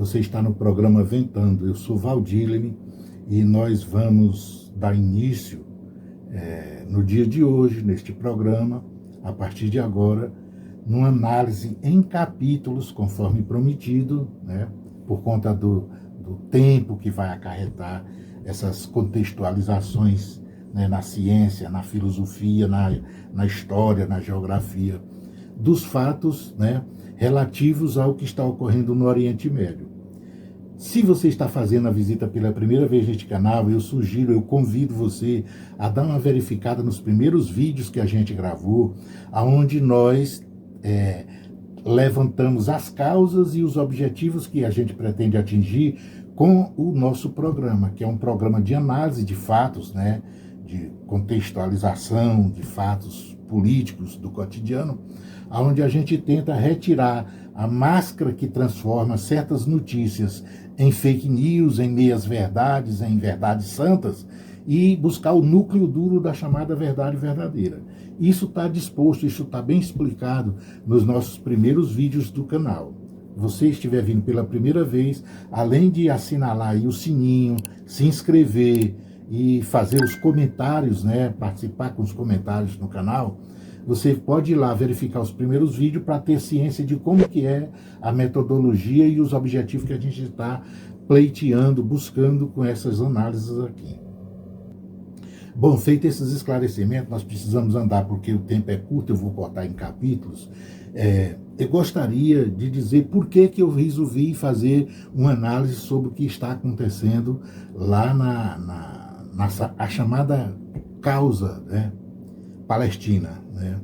Você está no programa Ventando. Eu sou Valdilene e nós vamos dar início no dia de hoje, neste programa, a partir de agora, numa análise em capítulos, conforme prometido, né, por conta do tempo que vai acarretar essas contextualizações, né, na ciência, na filosofia, na história, na geografia, dos fatos, né, relativos ao que está ocorrendo no Oriente Médio. Se você está fazendo a visita pela primeira vez neste canal, eu convido você a dar uma verificada nos primeiros vídeos que a gente gravou, onde nós levantamos as causas e os objetivos que a gente pretende atingir com o nosso programa, que é um programa de análise de fatos, né, de contextualização de fatos políticos do cotidiano, onde a gente tenta retirar a máscara que transforma certas notícias em fake news, em meias-verdades, em verdades santas, e buscar o núcleo duro da chamada verdade verdadeira. Isso está disposto, isso está bem explicado nos nossos primeiros vídeos do canal. Você estiver vindo pela primeira vez, além de assinalar aí o sininho, se inscrever e fazer os comentários, né, participar com os comentários no canal, você pode ir lá verificar os primeiros vídeos para ter ciência de como que é a metodologia e os objetivos que a gente está pleiteando, buscando com essas análises aqui. Bom, feito esses esclarecimentos, nós precisamos andar porque o tempo é curto, eu vou cortar em capítulos. Eu gostaria de dizer por que eu resolvi fazer uma análise sobre o que está acontecendo lá a chamada causa, né, Palestina, né?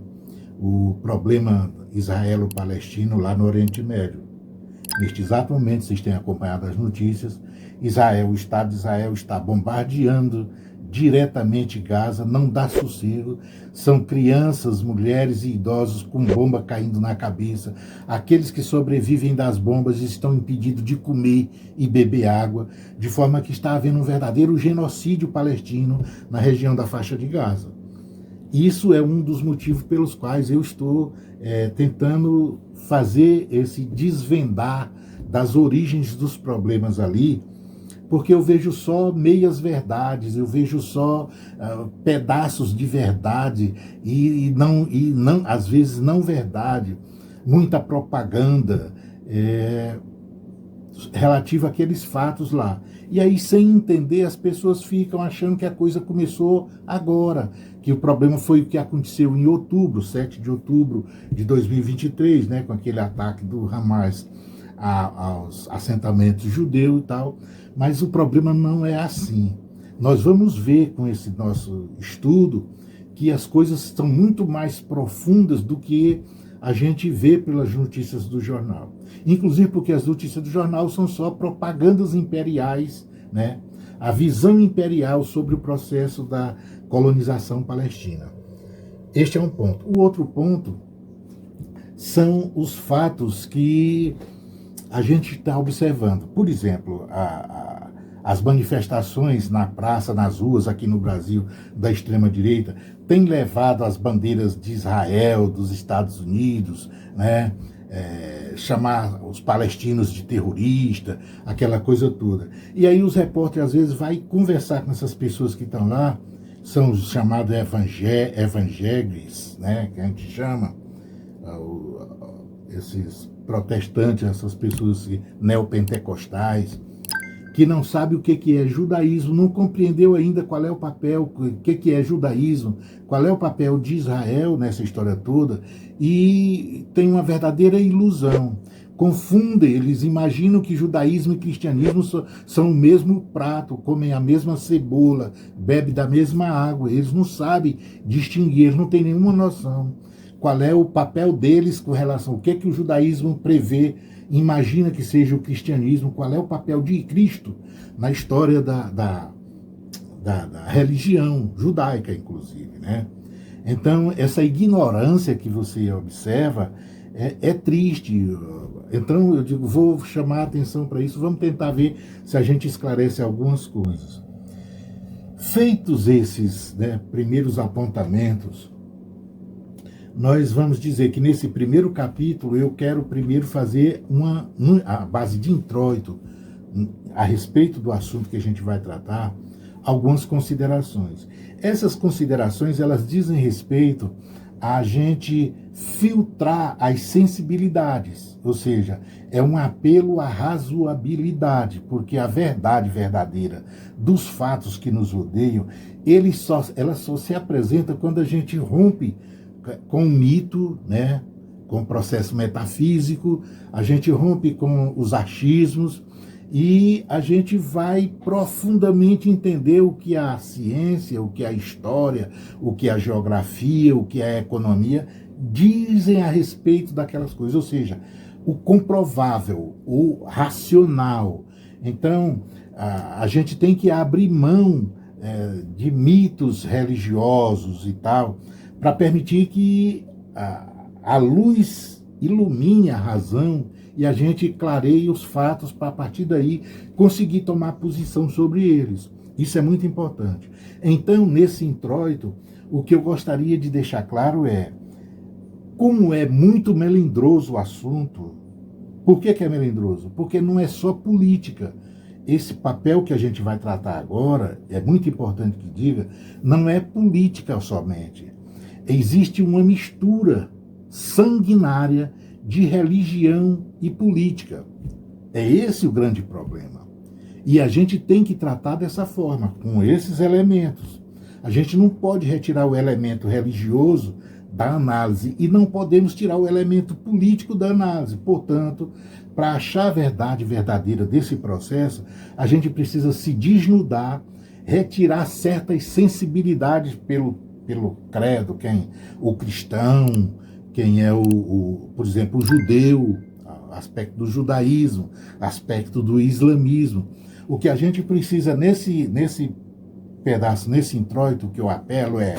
O problema israelo-palestino lá no Oriente Médio. Neste exato momento, vocês têm acompanhado as notícias, o Estado de Israel está bombardeando diretamente Gaza, não dá sossego, são crianças, mulheres e idosos com bomba caindo na cabeça, aqueles que sobrevivem das bombas estão impedidos de comer e beber água, de forma que está havendo um verdadeiro genocídio palestino na região da faixa de Gaza. Isso é um dos motivos pelos quais eu estou tentando fazer esse desvendar das origens dos problemas ali, porque eu vejo só meias verdades, eu vejo só pedaços de verdade e não, às vezes não verdade, muita propaganda relativa àqueles fatos lá. E aí, sem entender, as pessoas ficam achando que a coisa começou agora, que o problema foi o que aconteceu em outubro, 7 de outubro de 2023, né, com aquele ataque do Hamas aos assentamentos judeus e tal. Mas o problema não é assim. Nós vamos ver com esse nosso estudo que as coisas estão muito mais profundas do que a gente vê pelas notícias do jornal. Inclusive porque as notícias do jornal são só propagandas imperiais, né? A visão imperial sobre o processo da colonização palestina. Este é um ponto. O outro ponto são os fatos que a gente está observando. Por exemplo, as manifestações na praça, nas ruas aqui no Brasil, da extrema-direita, têm levado as bandeiras de Israel, dos Estados Unidos, né? Chamar os palestinos de terrorista, aquela coisa toda. E aí os repórteres, às vezes, vai conversar com essas pessoas que estão lá, são os chamados evangélicos, né? Que a gente chama, esses protestantes, essas pessoas neopentecostais, que não sabe o que é judaísmo, não compreendeu ainda qual é o papel, o que é judaísmo, qual é o papel de Israel nessa história toda, e tem uma verdadeira ilusão. Confundem, eles imaginam que judaísmo e cristianismo são o mesmo prato, comem a mesma cebola, bebem da mesma água, eles não sabem distinguir, eles não têm nenhuma noção qual é o papel deles com relação ao que o judaísmo prevê, imagina que seja o cristianismo, qual é o papel de Cristo na história da religião judaica, inclusive, né? Então, essa ignorância que você observa é triste. Então, eu digo, vou chamar a atenção para isso, vamos tentar ver se a gente esclarece algumas coisas. Feitos esses, né, primeiros apontamentos, nós vamos dizer que nesse primeiro capítulo eu quero primeiro fazer a base de introito a respeito do assunto que a gente vai tratar, algumas considerações. Essas considerações, elas dizem respeito a gente filtrar as sensibilidades, ou seja, é um apelo à razoabilidade, porque a verdade verdadeira dos fatos que nos rodeiam, ela só se apresenta quando a gente rompe com o mito, né, com o processo metafísico, a gente rompe com os achismos e a gente vai profundamente entender o que a ciência, o que a história, o que a geografia, o que a economia dizem a respeito daquelas coisas, ou seja, o comprovável, o racional. Então, a gente tem que abrir mão de mitos religiosos e tal, para permitir que a luz ilumine a razão e a gente clareie os fatos para, a partir daí, conseguir tomar posição sobre eles. Isso é muito importante. Então, nesse introito, o que eu gostaria de deixar claro é, como é muito melindroso o assunto. Por que é melindroso? Porque não é só política. Esse papel que a gente vai tratar agora, é muito importante que diga, não é política somente. Existe uma mistura sanguinária de religião e política. É esse o grande problema. E a gente tem que tratar dessa forma, com esses elementos. A gente não pode retirar o elemento religioso da análise e não podemos tirar o elemento político da análise. Portanto, para achar a verdade verdadeira desse processo, a gente precisa se desnudar, retirar certas sensibilidades pelo credo, o cristão, quem é por exemplo, o judeu, aspecto do judaísmo, aspecto do islamismo. O que a gente precisa nesse pedaço, nesse introito que eu apelo é: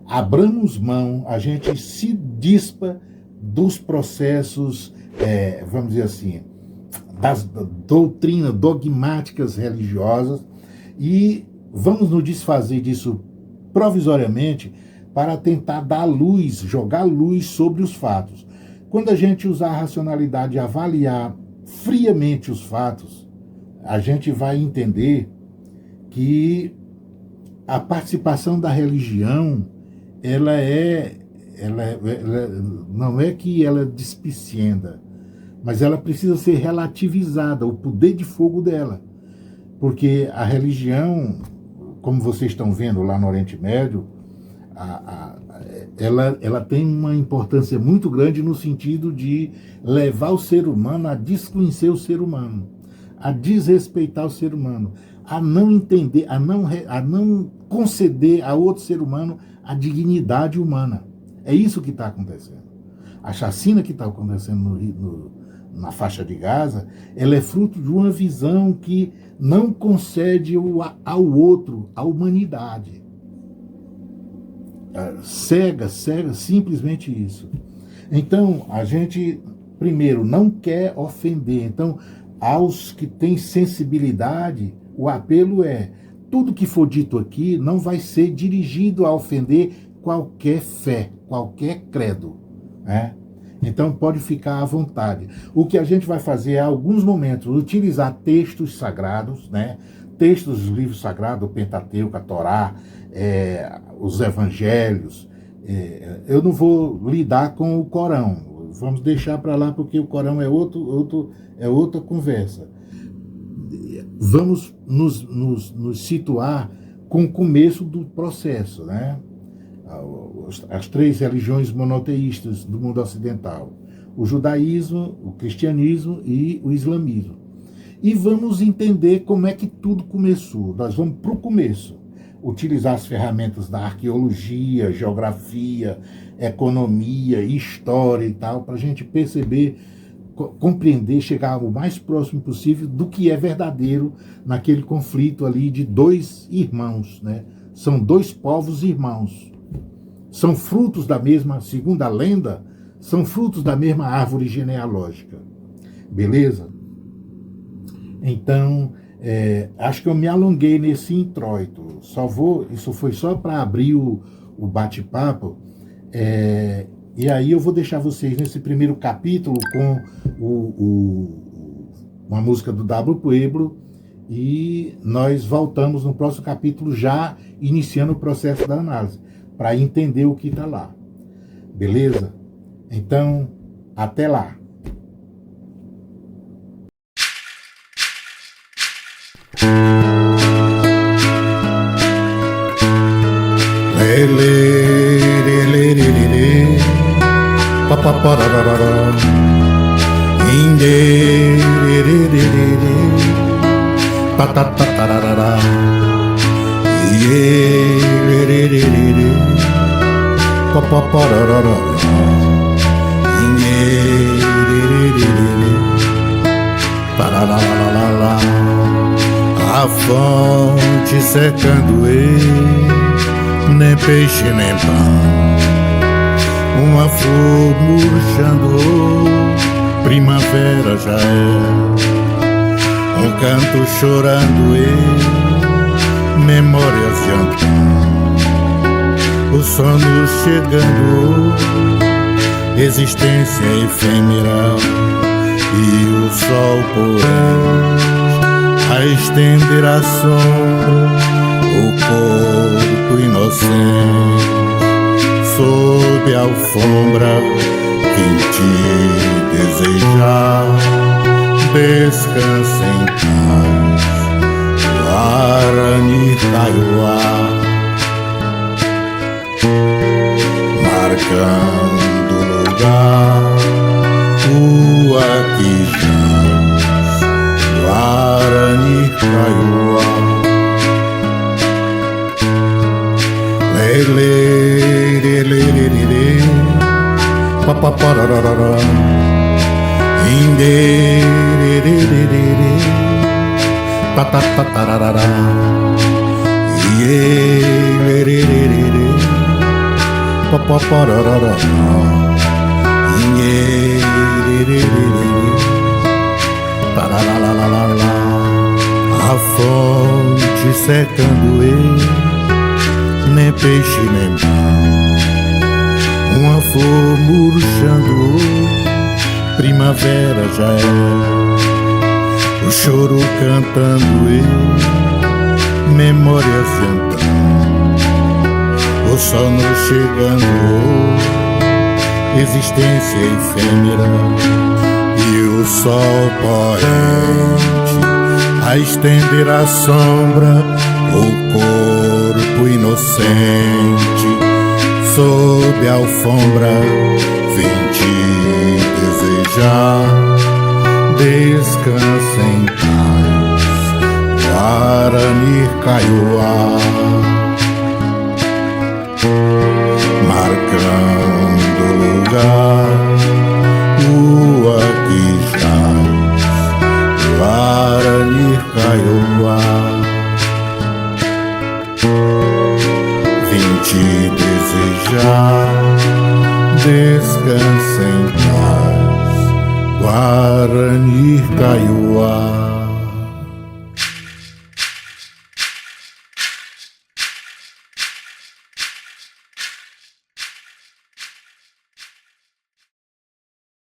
abramos mão, a gente se dispa dos processos, vamos dizer assim, das doutrinas dogmáticas religiosas e vamos nos desfazer disso provisoriamente para tentar dar luz, jogar luz sobre os fatos. Quando a gente usar a racionalidade e avaliar friamente os fatos, a gente vai entender que a participação da religião, ela não é que ela é despicienda, mas ela precisa ser relativizada, o poder de fogo dela. Porque a religião, como vocês estão vendo lá no Oriente Médio, ela tem uma importância muito grande no sentido de levar o ser humano a desconhecer o ser humano, a desrespeitar o ser humano, a não entender, a não conceder a outro ser humano a dignidade humana. É isso que está acontecendo. A chacina que está acontecendo na faixa de Gaza, ela é fruto de uma visão que não concede ao outro a humanidade. Cega, simplesmente isso. Então, a gente, primeiro, não quer ofender. Então, aos que têm sensibilidade, o apelo é: tudo que for dito aqui não vai ser dirigido a ofender qualquer fé, qualquer credo, né? Então pode ficar à vontade. O que a gente vai fazer é, alguns momentos, utilizar textos sagrados, né? Textos dos livros sagrados, o Pentateuco, a Torá, os Evangelhos. Eu não vou lidar com o Corão. Vamos deixar para lá, porque o Corão é outra conversa. Vamos nos situar com o começo do processo, né? As três religiões monoteístas do mundo ocidental: o judaísmo, o cristianismo e o islamismo. E vamos entender como é que tudo começou. Nós vamos para o começo, utilizar as ferramentas da arqueologia, geografia, economia, história e tal, para a gente perceber, compreender, chegar o mais próximo possível do que é verdadeiro naquele conflito ali de dois irmãos, né? São dois povos irmãos. São frutos da mesma, segundo a lenda, são frutos da mesma árvore genealógica. Beleza? Então, acho que eu me alonguei nesse introito. Isso foi só para abrir o bate-papo. E aí eu vou deixar vocês nesse primeiro capítulo com uma música do W Pueblo, e nós voltamos no próximo capítulo já iniciando o processo da análise, para entender o que está lá. Beleza? Então, até lá. A fonte secando nem peixe nem pão, uma flor murchando, primavera já é, um canto chorando memórias de Antão, o sono chegando, existência efêmera, e o sol porém a estender a sombra, o corpo inocente sob a alfombra, quem te desejar descansa em paz, Guarani Kaiowá, marcando lugar, rua que jaz, Guarani Kaiowá. Lele, lele, lele, papapararara, inde, lele, lele, patatatarara, ye, lele, lele, papapararara, inde, lele, lele, paralalalala, a fonte secando nem peixe nem pão, uma flor murchando, primavera já é, o choro cantando memórias de Antão, o sono chegando, existência efêmera, e o sol poente a estender a sombra, o corpo inocente sob a alfombra, vem te desejar, descansa em paz, Guarani Kaiowá, marcando lugar, rua que jaz, Guarani Kaiowá. Vim te desejar, descansa em paz, Guarani Kaiowá.